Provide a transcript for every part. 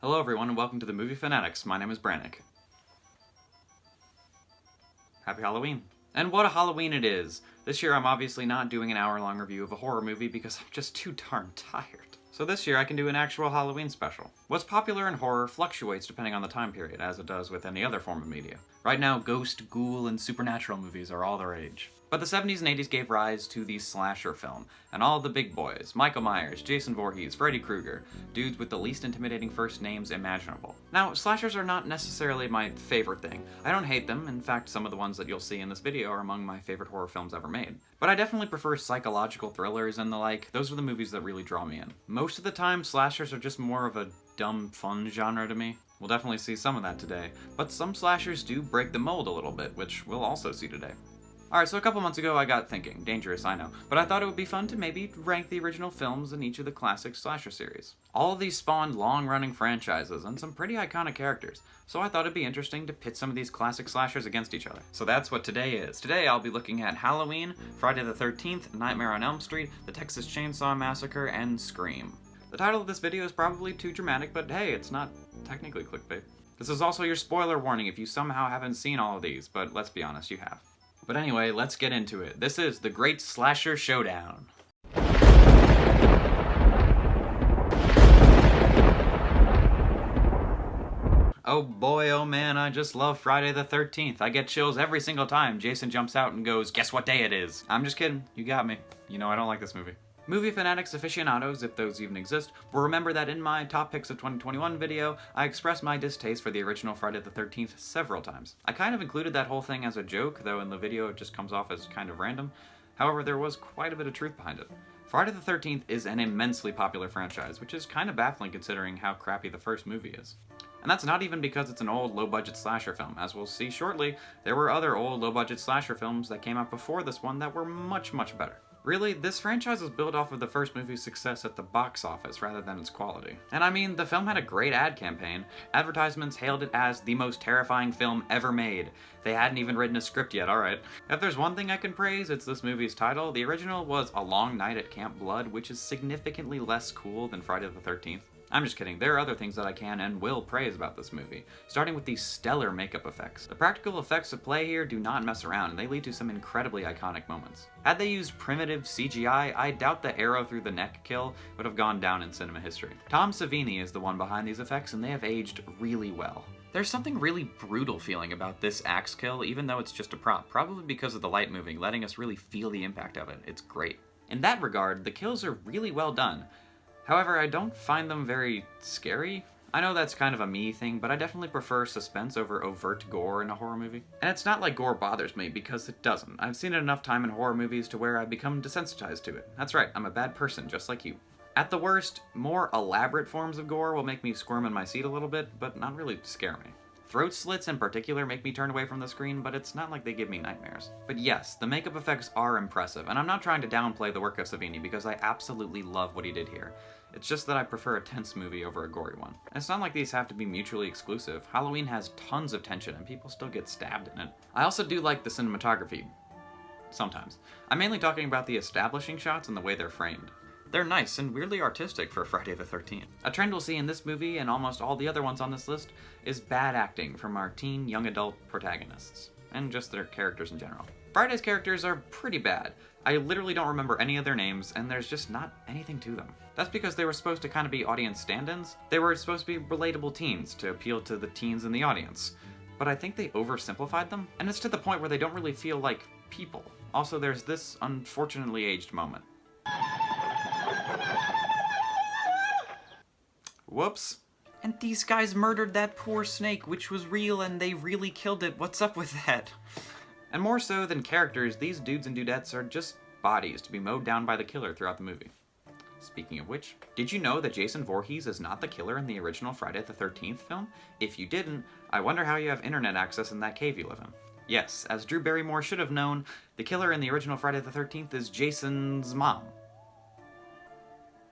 Hello everyone and welcome to the Movie Fanatics. My name is Brannock. Happy Halloween. And what a Halloween it is! This year I'm obviously not doing an hour-long review of a horror movie because I'm just too darn tired. So this year I can do an actual Halloween special. What's popular in horror fluctuates depending on the time period, as it does with any other form of media. Right now, ghost, ghoul, and supernatural movies are all the rage. But the 70s and 80s gave rise to the slasher film, and all the big boys, Michael Myers, Jason Voorhees, Freddy Krueger, dudes with the least intimidating first names imaginable. Now, slashers are not necessarily my favorite thing. I don't hate them, in fact some of the ones that you'll see in this video are among my favorite horror films ever made. But I definitely prefer psychological thrillers and the like. Those are the movies that really draw me in. Most of the time, slashers are just more of a dumb fun genre to me. We'll definitely see some of that today, but some slashers do break the mold a little bit, which we'll also see today. Alright, so a couple months ago I got thinking. Dangerous, I know. But I thought it would be fun to maybe rank the original films in each of the classic slasher series. All of these spawned long-running franchises and some pretty iconic characters, so I thought it'd be interesting to pit some of these classic slashers against each other. So that's what today is. Today I'll be looking at Halloween, Friday the 13th, Nightmare on Elm Street, the Texas Chain Saw Massacre, and Scream. The title of this video is probably too dramatic, but hey, it's not technically clickbait. This is also your spoiler warning if you somehow haven't seen all of these, but let's be honest, you have. But anyway, let's get into it. This is the Great Slasher Showdown. Oh boy, oh man, I just love Friday the 13th. I get chills every single time Jason jumps out and goes, "Guess what day it is?" I'm just kidding, you got me. You know I don't like this movie. Movie fanatics aficionados, if those even exist, will remember that in my Top Picks of 2021 video, I expressed my distaste for the original Friday the 13th several times. I kind of included that whole thing as a joke, though in the video it just comes off as kind of random. However, there was quite a bit of truth behind it. Friday the 13th is an immensely popular franchise, which is kind of baffling considering how crappy the first movie is. And that's not even because it's an old, low-budget slasher film. As we'll see shortly, there were other old, low-budget slasher films that came out before this one that were much, much better. Really, this franchise was built off of the first movie's success at the box office rather than its quality. And I mean, the film had a great ad campaign. Advertisements hailed it as the most terrifying film ever made. They hadn't even written a script yet, alright. If there's one thing I can praise, it's this movie's title. The original was A Long Night at Camp Blood, which is significantly less cool than Friday the 13th. I'm just kidding, there are other things that I can and will praise about this movie, starting with these stellar makeup effects. The practical effects at play here do not mess around, and they lead to some incredibly iconic moments. Had they used primitive CGI, I doubt the arrow through the neck kill would have gone down in cinema history. Tom Savini is the one behind these effects, and they have aged really well. There's something really brutal feeling about this axe kill, even though it's just a prop, probably because of the light moving, letting us really feel the impact of it. It's great. In that regard, the kills are really well done. However, I don't find them very scary. I know that's kind of a me thing, but I definitely prefer suspense over overt gore in a horror movie. And it's not like gore bothers me, because it doesn't. I've seen it enough time in horror movies to where I've become desensitized to it. That's right, I'm a bad person, just like you. At the worst, more elaborate forms of gore will make me squirm in my seat a little bit, but not really scare me. Throat slits in particular make me turn away from the screen, but it's not like they give me nightmares. But yes, the makeup effects are impressive, and I'm not trying to downplay the work of Savini because I absolutely love what he did here. It's just that I prefer a tense movie over a gory one. And it's not like these have to be mutually exclusive. Halloween has tons of tension and people still get stabbed in it. I also do like the cinematography. Sometimes. I'm mainly talking about the establishing shots and the way they're framed. They're nice and weirdly artistic for Friday the 13th. A trend we'll see in this movie and almost all the other ones on this list is bad acting from our teen young adult protagonists, and just their characters in general. Friday's characters are pretty bad. I literally don't remember any of their names, and there's just not anything to them. That's because they were supposed to kind of be audience stand-ins. They were supposed to be relatable teens to appeal to the teens in the audience. But I think they oversimplified them, and it's to the point where they don't really feel like people. Also, there's this unfortunately aged moment. Whoops. And these guys murdered that poor snake, which was real, and they really killed it. What's up with that? And more so than characters, these dudes and dudettes are just bodies to be mowed down by the killer throughout the movie. Speaking of which, did you know that Jason Voorhees is not the killer in the original Friday the 13th film? If you didn't, I wonder how you have internet access in that cave you live in. Yes, as Drew Barrymore should have known, the killer in the original Friday the 13th is Jason's mom.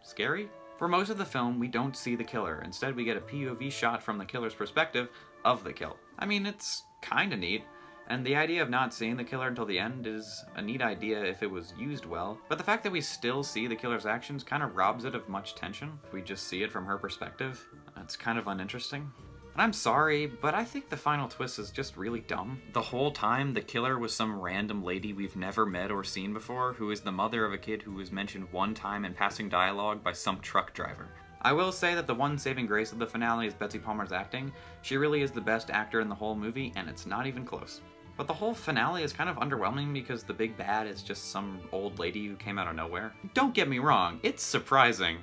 Scary? For most of the film, we don't see the killer. Instead, we get a POV shot from the killer's perspective of the kill. I mean, it's kinda neat. And the idea of not seeing the killer until the end is a neat idea if it was used well, but the fact that we still see the killer's actions kind of robs it of much tension. If we just see it from her perspective, It's kind of uninteresting. And I'm sorry, but I think the final twist is just really dumb. The whole time, the killer was some random lady we've never met or seen before, who is the mother of a kid who was mentioned one time in passing dialogue by some truck driver. I will say that the one saving grace of the finale is Betsy Palmer's acting. She really is the best actor in the whole movie, and it's not even close. But the whole finale is kind of underwhelming because the big bad is just some old lady who came out of nowhere. Don't get me wrong, it's surprising,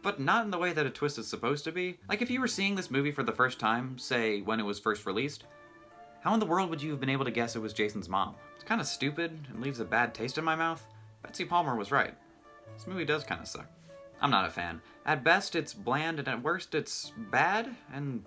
but not in the way that a twist is supposed to be. Like, if you were seeing this movie for the first time, say when it was first released, how in the world would you have been able to guess it was Jason's mom? It's kind of stupid and leaves a bad taste in my mouth. Betsy Palmer was right. This movie does kind of suck. I'm not a fan. At best, it's bland, and at worst, it's bad and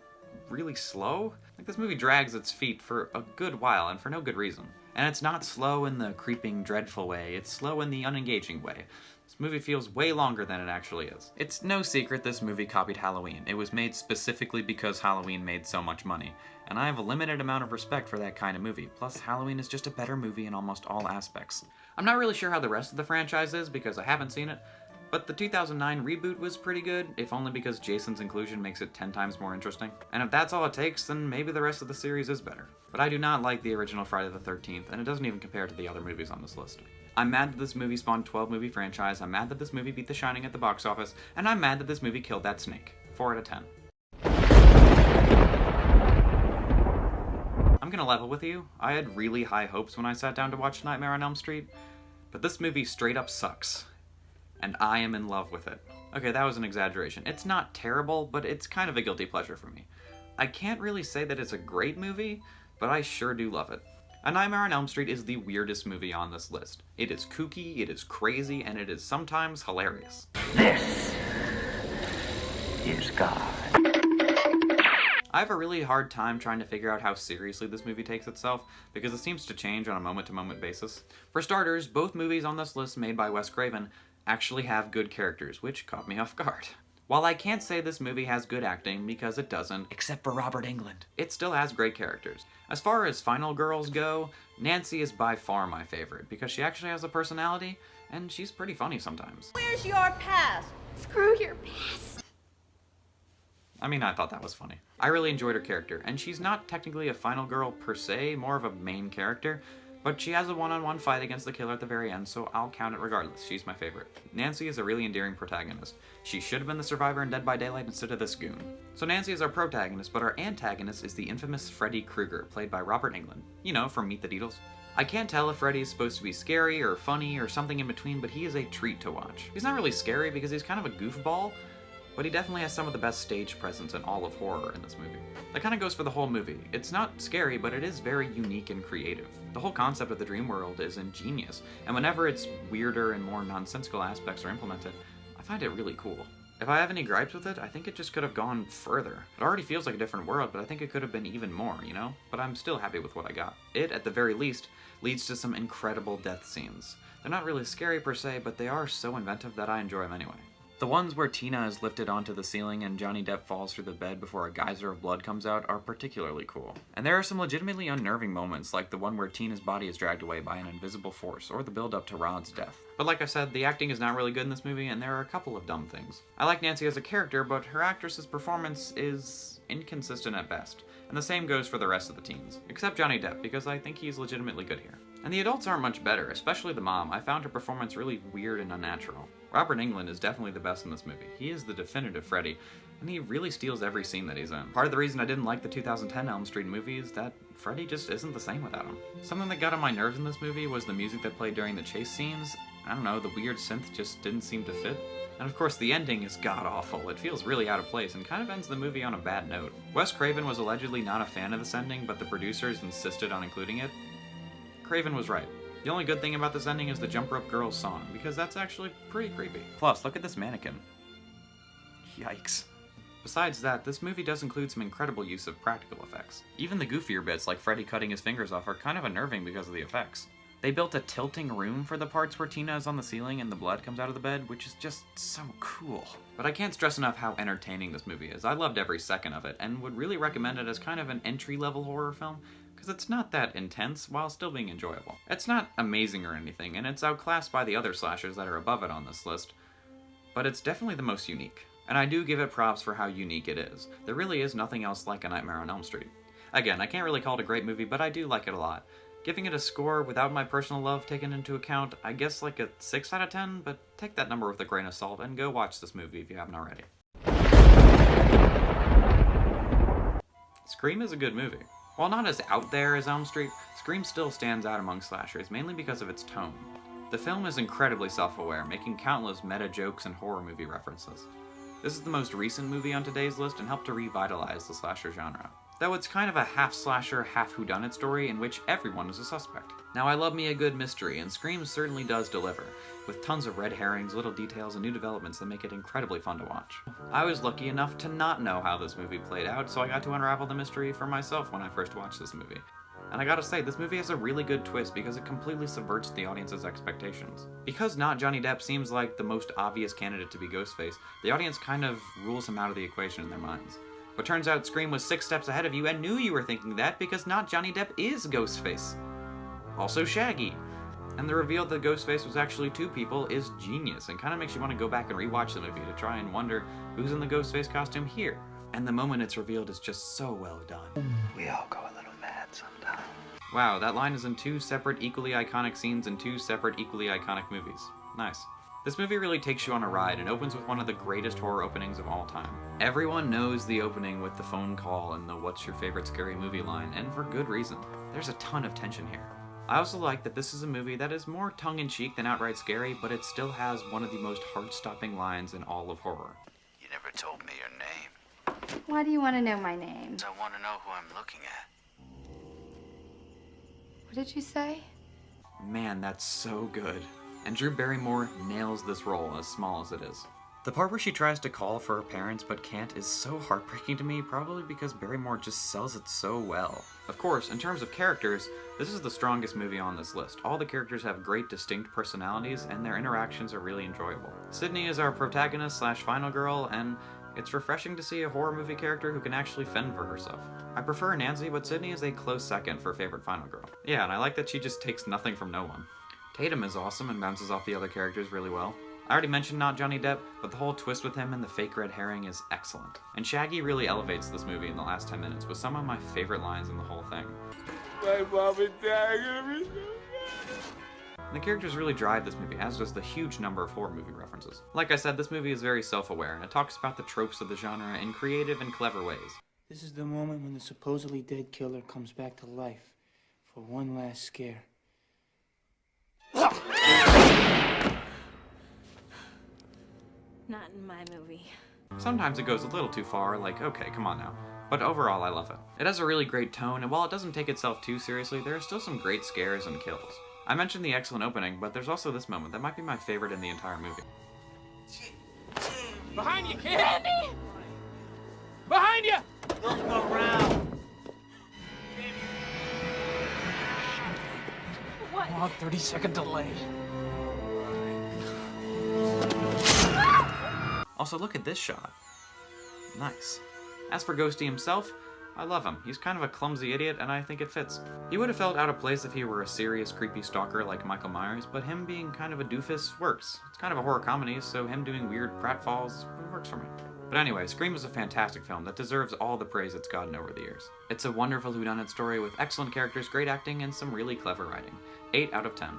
really slow. Like, this movie drags its feet for a good while, and for no good reason. And it's not slow in the creeping, dreadful way, it's slow in the unengaging way. This movie feels way longer than it actually is. It's no secret this movie copied Halloween. It was made specifically because Halloween made so much money. And I have a limited amount of respect for that kind of movie. Plus, Halloween is just a better movie in almost all aspects. I'm not really sure how the rest of the franchise is because I haven't seen it, but the 2009 reboot was pretty good, if only because Jason's inclusion makes it 10 times more interesting. And if that's all it takes, then maybe the rest of the series is better. But I do not like the original Friday the 13th, and it doesn't even compare to the other movies on this list. I'm mad that this movie spawned a 12-movie franchise, I'm mad that this movie beat The Shining at the box office, and I'm mad that this movie killed that snake. 4 out of 10. I'm gonna level with you. I had really high hopes when I sat down to watch Nightmare on Elm Street, but this movie straight up sucks. And I am in love with it. Okay, that was an exaggeration. It's not terrible, but it's kind of a guilty pleasure for me. I can't really say that it's a great movie, but I sure do love it. A Nightmare on Elm Street is the weirdest movie on this list. It is kooky, it is crazy, and it is sometimes hilarious. This is God. I have a really hard time trying to figure out how seriously this movie takes itself, because it seems to change on a moment-to-moment basis. For starters, both movies on this list made by Wes Craven actually have good characters, which caught me off guard. While I can't say this movie has good acting, because it doesn't, except for Robert Englund, it still has great characters. As far as final girls go, Nancy is by far my favorite, because she actually has a personality, and she's pretty funny sometimes. Where's your pass? Screw your pass. I mean, I thought that was funny. I really enjoyed her character, and she's not technically a final girl per se, more of a main character, but she has a one-on-one fight against the killer at the very end, so I'll count it regardless. She's my favorite. Nancy is a really endearing protagonist. She should have been the survivor in Dead by Daylight instead of this goon. So Nancy is our protagonist, but our antagonist is the infamous Freddy Krueger, played by Robert Englund. You know, from Meet the Deedles. I can't tell if Freddy is supposed to be scary or funny or something in between, but he is a treat to watch. He's not really scary because he's kind of a goofball, but he definitely has some of the best stage presence in all of horror in this movie. That kind of goes for the whole movie. It's not scary, but it is very unique and creative. The whole concept of the dream world is ingenious, and whenever its weirder and more nonsensical aspects are implemented, I find it really cool. If I have any gripes with it, I think it just could have gone further. It already feels like a different world, but I think it could have been even more, you know? But I'm still happy with what I got. It, at the very least, leads to some incredible death scenes. They're not really scary per se, but they are so inventive that I enjoy them anyway. The ones where Tina is lifted onto the ceiling and Johnny Depp falls through the bed before a geyser of blood comes out are particularly cool. And there are some legitimately unnerving moments, like the one where Tina's body is dragged away by an invisible force, or the build-up to Rod's death. But like I said, the acting is not really good in this movie, and there are a couple of dumb things. I like Nancy as a character, but her actress's performance is inconsistent at best. And the same goes for the rest of the teens. Except Johnny Depp, because I think he's legitimately good here. And the adults aren't much better, especially the mom. I found her performance really weird and unnatural. Robert Englund is definitely the best in this movie. He is the definitive Freddy, and he really steals every scene that he's in. Part of the reason I didn't like the 2010 Elm Street movie is that Freddy just isn't the same without him. Something that got on my nerves in this movie was the music that played during the chase scenes. I don't know, the weird synth just didn't seem to fit. And of course, the ending is god-awful. It feels really out of place and kind of ends the movie on a bad note. Wes Craven was allegedly not a fan of this ending, but the producers insisted on including it. Craven was right. The only good thing about this ending is the Jump Rope Girls song, because that's actually pretty creepy. Plus, look at this mannequin. Yikes. Besides that, this movie does include some incredible use of practical effects. Even the goofier bits, like Freddy cutting his fingers off, are kind of unnerving because of the effects. They built a tilting room for the parts where Tina is on the ceiling and the blood comes out of the bed, which is just so cool. But I can't stress enough how entertaining this movie is. I loved every second of it, and would really recommend it as kind of an entry-level horror film, because it's not that intense while still being enjoyable. It's not amazing or anything, and it's outclassed by the other slashers that are above it on this list, but it's definitely the most unique. and I do give it props for how unique it is. There really is nothing else like A Nightmare on Elm Street. Again, I can't really call it a great movie, but I do like it a lot. Giving it a score without my personal love taken into account, I guess like a 6 out of 10, but take that number with a grain of salt and go watch this movie if you haven't already. Scream is a good movie. While not as out there as Elm Street, Scream still stands out among slashers, mainly because of its tone. The film is incredibly self-aware, making countless meta jokes and horror movie references. This is the most recent movie on today's list and helped to revitalize the slasher genre. Though it's kind of a half-slasher, half-whodunit story in which everyone is a suspect. Now I love me a good mystery, and Scream certainly does deliver, with tons of red herrings, little details, and new developments that make it incredibly fun to watch. I was lucky enough to not know how this movie played out, so I got to unravel the mystery for myself when I first watched this movie. And I gotta say, this movie has a really good twist because it completely subverts the audience's expectations. Because not Johnny Depp seems like the most obvious candidate to be Ghostface, the audience kind of rules him out of the equation in their minds. But turns out Scream was 6 steps ahead of you and knew you were thinking that because not Johnny Depp is Ghostface. Also Shaggy. And the reveal that Ghostface was actually 2 people is genius and kind of makes you want to go back and rewatch the movie to try and wonder who's in the Ghostface costume here. And the moment it's revealed is just so well done. We all go a little mad sometimes. Wow, that line is in 2 separate equally iconic scenes in 2 separate equally iconic movies. Nice. This movie really takes you on a ride and opens with one of the greatest horror openings of all time. Everyone knows the opening with the phone call and the "what's your favorite scary movie" line, and for good reason. There's a ton of tension here. I also like that this is a movie that is more tongue-in-cheek than outright scary, but it still has one of the most heart-stopping lines in all of horror. You never told me your name. Why do you want to know my name? I want to know who I'm looking at. What did you say? Man, that's so good. And Drew Barrymore nails this role, as small as it is. The part where she tries to call for her parents but can't is so heartbreaking to me, probably because Barrymore just sells it so well. Of course, in terms of characters, this is the strongest movie on this list. All the characters have great distinct personalities, and their interactions are really enjoyable. Sydney is our protagonist slash final girl, and it's refreshing to see a horror movie character who can actually fend for herself. I prefer Nancy, but Sydney is a close second for favorite final girl. Yeah, and I like that she just takes nothing from no one. Tatum is awesome and bounces off the other characters really well. I already mentioned not Johnny Depp, but the whole twist with him and the fake red herring is excellent. And Shaggy really elevates this movie in the last 10 minutes with some of my favorite lines in the whole thing. My mom and dad are gonna be so And the characters really drive this movie, as does the huge number of horror movie references. Like I said, this movie is very self-aware, and it talks about the tropes of the genre in creative and clever ways. This is the moment when the supposedly dead killer comes back to life for one last scare. Not in my movie. Sometimes it goes a little too far, like, okay, come on now. But overall, I love it. It has a really great tone, and while it doesn't take itself too seriously, there are still some great scares and kills. I mentioned the excellent opening, but there's also this moment that might be my favorite in the entire movie. Behind you, kid! Andy! Behind you! Don't go around. What? Come on, 30-second delay. Also, look at this shot. Nice. As for Ghosty himself, I love him. He's kind of a clumsy idiot, and I think it fits. He would have felt out of place if he were a serious, creepy stalker like Michael Myers, but him being kind of a doofus works. It's kind of a horror comedy, so him doing weird pratfalls works for me. But anyway, Scream is a fantastic film that deserves all the praise it's gotten over the years. It's a wonderful whodunit story with excellent characters, great acting, and some really clever writing. 8 out of 10.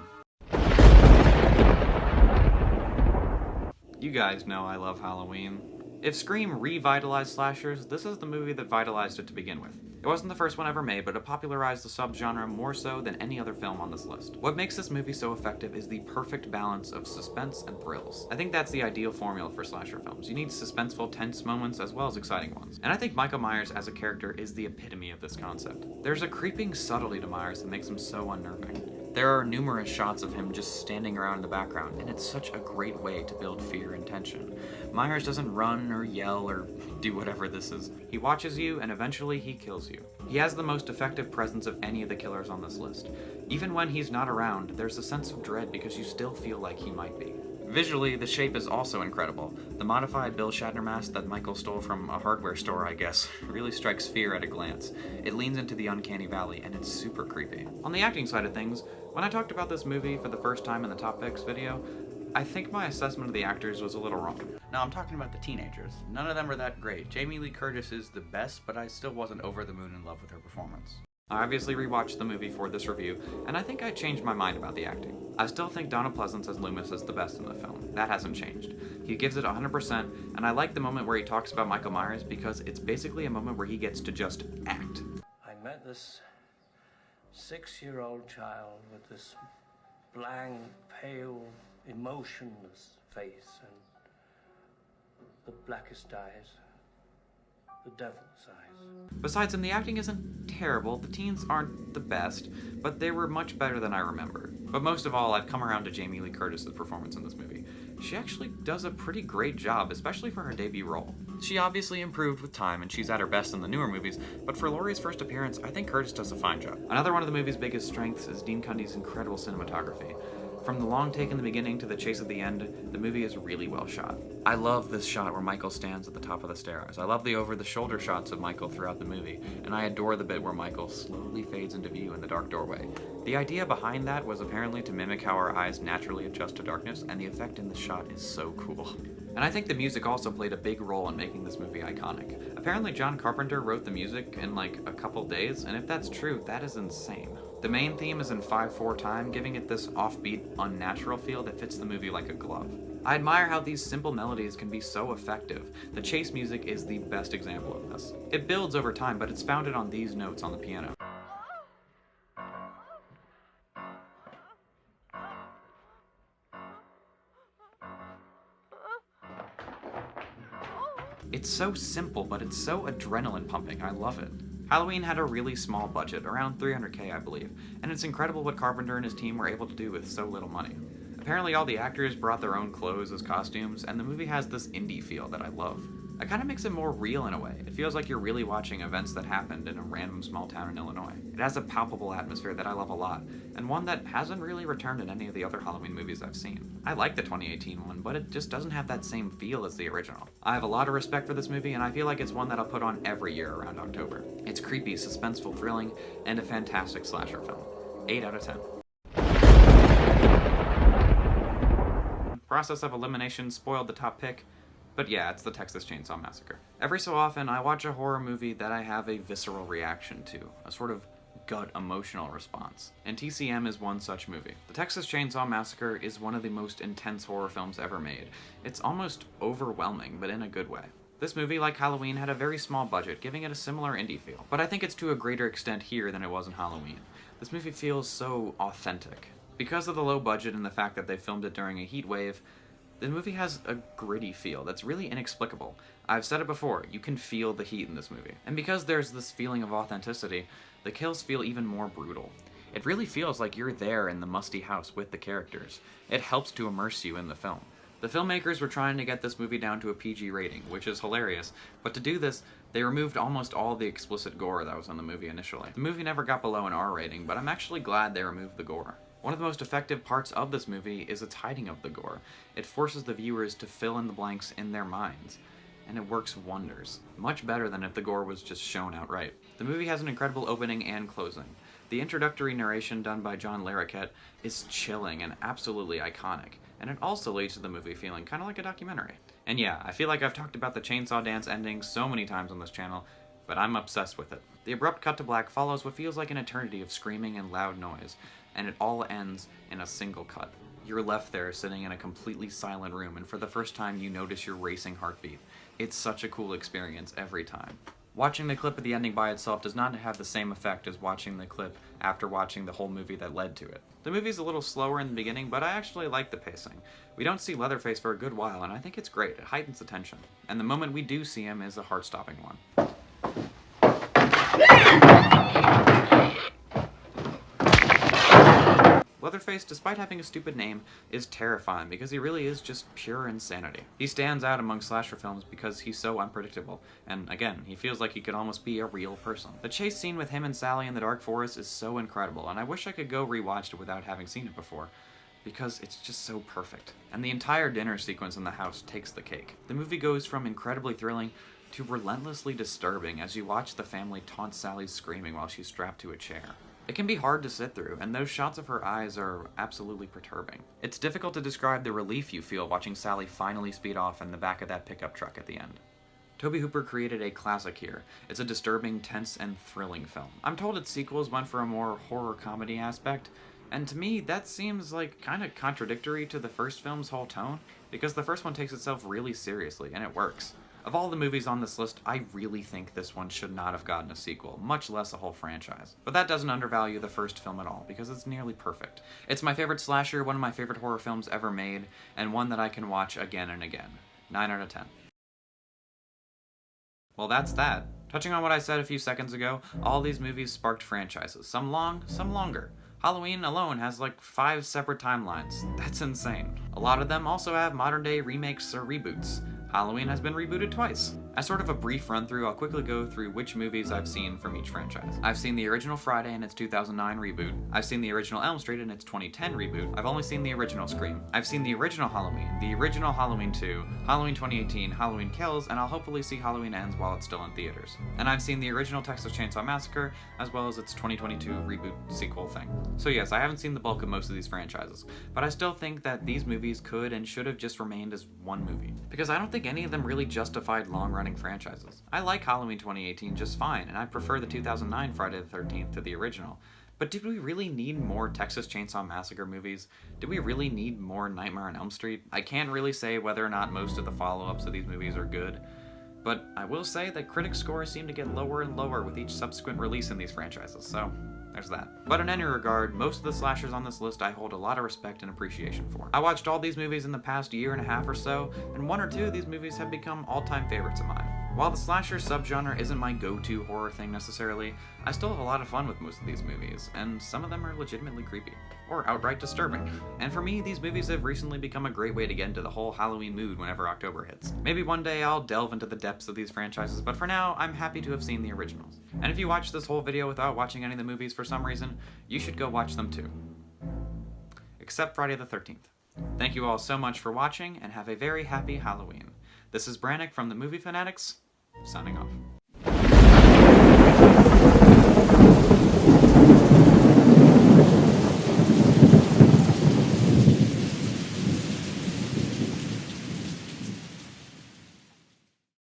You guys know I love Halloween. If Scream revitalized slashers, this is the movie that vitalized it to begin with. It wasn't the first one ever made, but it popularized the subgenre more so than any other film on this list. What makes this movie so effective is the perfect balance of suspense and thrills. I think that's the ideal formula for slasher films. You need suspenseful, tense moments as well as exciting ones. And I think Michael Myers as a character is the epitome of this concept. There's a creeping subtlety to Myers that makes him so unnerving. There are numerous shots of him just standing around in the background, and it's such a great way to build fear and tension. Myers doesn't run or yell or do whatever this is. He watches you, and eventually he kills you. He has the most effective presence of any of the killers on this list. Even when he's not around, there's a sense of dread because you still feel like he might be. Visually, the shape is also incredible. The modified Bill Shatner mask that Michael stole from a hardware store, I guess, really strikes fear at a glance. It leans into the uncanny valley, and it's super creepy. On the acting side of things, when I talked about this movie for the first time in the Top Picks video, I think my assessment of the actors was a little wrong. Now, I'm talking about the teenagers. None of them are that great. Jamie Lee Curtis is the best, but I still wasn't over the moon in love with her performance. I obviously rewatched the movie for this review, and I think I changed my mind about the acting. I still think Donna Pleasance as Loomis is the best in the film. That hasn't changed. He gives it 100%, and I like the moment where he talks about Michael Myers because it's basically a moment where he gets to just act. I met this 6-year-old child with this blank, pale, emotionless face and the blackest eyes, the devil's eyes. Besides him, the acting isn't terrible, the teens aren't the best, but they were much better than I remember. But most of all, I've come around to Jamie Lee Curtis's performance in this movie. She actually does a pretty great job, especially for her debut role. She obviously improved with time, and she's at her best in the newer movies, but for Laurie's first appearance, I think Curtis does a fine job. Another one of the movie's biggest strengths is Dean Cundey's incredible cinematography. From the long take in the beginning to the chase at the end, the movie is really well shot. I love this shot where Michael stands at the top of the stairs. I love the over-the-shoulder shots of Michael throughout the movie, and I adore the bit where Michael slowly fades into view in the dark doorway. The idea behind that was apparently to mimic how our eyes naturally adjust to darkness, and the effect in the shot is so cool. And I think the music also played a big role in making this movie iconic. Apparently John Carpenter wrote the music in like a couple days, and if that's true, that is insane. The main theme is in 5/4 time, giving it this offbeat, unnatural feel that fits the movie like a glove. I admire how these simple melodies can be so effective. The chase music is the best example of this. It builds over time, but it's founded on these notes on the piano. It's so simple, but it's so adrenaline pumping. I love it. Halloween had a really small budget, around $300K I believe, and it's incredible what Carpenter and his team were able to do with so little money. Apparently all the actors brought their own clothes as costumes, and the movie has this indie feel that I love. It kind of makes it more real in a way. It feels like you're really watching events that happened in a random small town in Illinois. It has a palpable atmosphere that I love a lot, and one that hasn't really returned in any of the other Halloween movies I've seen. I like the 2018 one, but it just doesn't have that same feel as the original. I have a lot of respect for this movie, and I feel like it's one that I'll put on every year around October. It's creepy, suspenseful, thrilling, and a fantastic slasher film. 8 out of 10. Process of elimination spoiled the top pick, but yeah, it's the Texas Chain Saw Massacre. Every so often, I watch a horror movie that I have a visceral reaction to, a sort of gut emotional response, and TCM is one such movie. The Texas Chain Saw Massacre is one of the most intense horror films ever made. It's almost overwhelming, but in a good way. This movie, like Halloween, had a very small budget, giving it a similar indie feel, but I think it's to a greater extent here than it was in Halloween. This movie feels so authentic. Because of the low budget and the fact that they filmed it during a heat wave, the movie has a gritty feel that's really inexplicable. I've said it before, you can feel the heat in this movie. And because there's this feeling of authenticity, the kills feel even more brutal. It really feels like you're there in the musty house with the characters. It helps to immerse you in the film. The filmmakers were trying to get this movie down to a PG rating, which is hilarious, but to do this, they removed almost all the explicit gore that was in the movie initially. The movie never got below an R rating, but I'm actually glad they removed the gore. One of the most effective parts of this movie is its hiding of the gore. It forces the viewers to fill in the blanks in their minds, and it works wonders. Much better than if the gore was just shown outright. The movie has an incredible opening and closing. The introductory narration done by John Larroquette is chilling and absolutely iconic, and it also leads to the movie feeling kind of like a documentary. And yeah, I feel like I've talked about the chainsaw dance ending so many times on this channel, but I'm obsessed with it. The abrupt cut to black follows what feels like an eternity of screaming and loud noise, and it all ends in a single cut. You're left there sitting in a completely silent room, and for the first time you notice your racing heartbeat. It's such a cool experience every time. Watching the clip at the ending by itself does not have the same effect as watching the clip after watching the whole movie that led to it. The movie's a little slower in the beginning, but I actually like the pacing. We don't see Leatherface for a good while, and I think it's great. It heightens the tension. And the moment we do see him is a heart-stopping one. Leatherface, despite having a stupid name, is terrifying because he really is just pure insanity. He stands out among slasher films because he's so unpredictable, and again, he feels like he could almost be a real person. The chase scene with him and Sally in the dark forest is so incredible, and I wish I could go rewatch it without having seen it before, because it's just so perfect. And the entire dinner sequence in the house takes the cake. The movie goes from incredibly thrilling to relentlessly disturbing as you watch the family taunt Sally's screaming while she's strapped to a chair. It can be hard to sit through, and those shots of her eyes are absolutely perturbing. It's difficult to describe the relief you feel watching Sally finally speed off in the back of that pickup truck at the end. Tobe Hooper created a classic here. It's a disturbing, tense, and thrilling film. I'm told its sequels went for a more horror comedy aspect, and to me, that seems like kind of contradictory to the first film's whole tone, because the first one takes itself really seriously, and it works. Of all the movies on this list, I really think this one should not have gotten a sequel, much less a whole franchise. But that doesn't undervalue the first film at all, because it's nearly perfect. It's my favorite slasher, one of my favorite horror films ever made, and one that I can watch again and again. 9 out of 10. Well, that's that. Touching on what I said a few seconds ago, all these movies sparked franchises. Some long, some longer. Halloween alone has like 5 separate timelines. That's insane. A lot of them also have modern-day remakes or reboots. Halloween has been rebooted twice. As sort of a brief run-through, I'll quickly go through which movies I've seen from each franchise. I've seen the original Friday in its 2009 reboot. I've seen the original Elm Street in its 2010 reboot. I've only seen the original Scream. I've seen the original Halloween, the original Halloween 2, Halloween 2018, Halloween Kills, and I'll hopefully see Halloween Ends while it's still in theaters. And I've seen the original Texas Chain Saw Massacre, as well as its 2022 reboot sequel thing. So yes, I haven't seen the bulk of most of these franchises, but I still think that these movies could and should have just remained as one movie. Because I don't think any of them really justified long-running franchises. I like Halloween 2018 just fine, and I prefer the 2009 Friday the 13th to the original. But did we really need more Texas Chainsaw Massacre movies? Did we really need more Nightmare on Elm Street? I can't really say whether or not most of the follow-ups of these movies are good, but I will say that critic scores seem to get lower and lower with each subsequent release in these franchises, so there's that. But in any regard, most of the slashers on this list I hold a lot of respect and appreciation for. I watched all these movies in the past year and a half or so, and 1 or 2 of these movies have become all-time favorites of mine. While the slasher subgenre isn't my go-to horror thing necessarily, I still have a lot of fun with most of these movies, and some of them are legitimately creepy, or outright disturbing. And for me, these movies have recently become a great way to get into the whole Halloween mood whenever October hits. Maybe one day I'll delve into the depths of these franchises, but for now, I'm happy to have seen the originals. And if you watched this whole video without watching any of the movies for some reason, you should go watch them too. Except Friday the 13th. Thank you all so much for watching, and have a very happy Halloween. This is Brannock from the Movie Fanatics, signing off.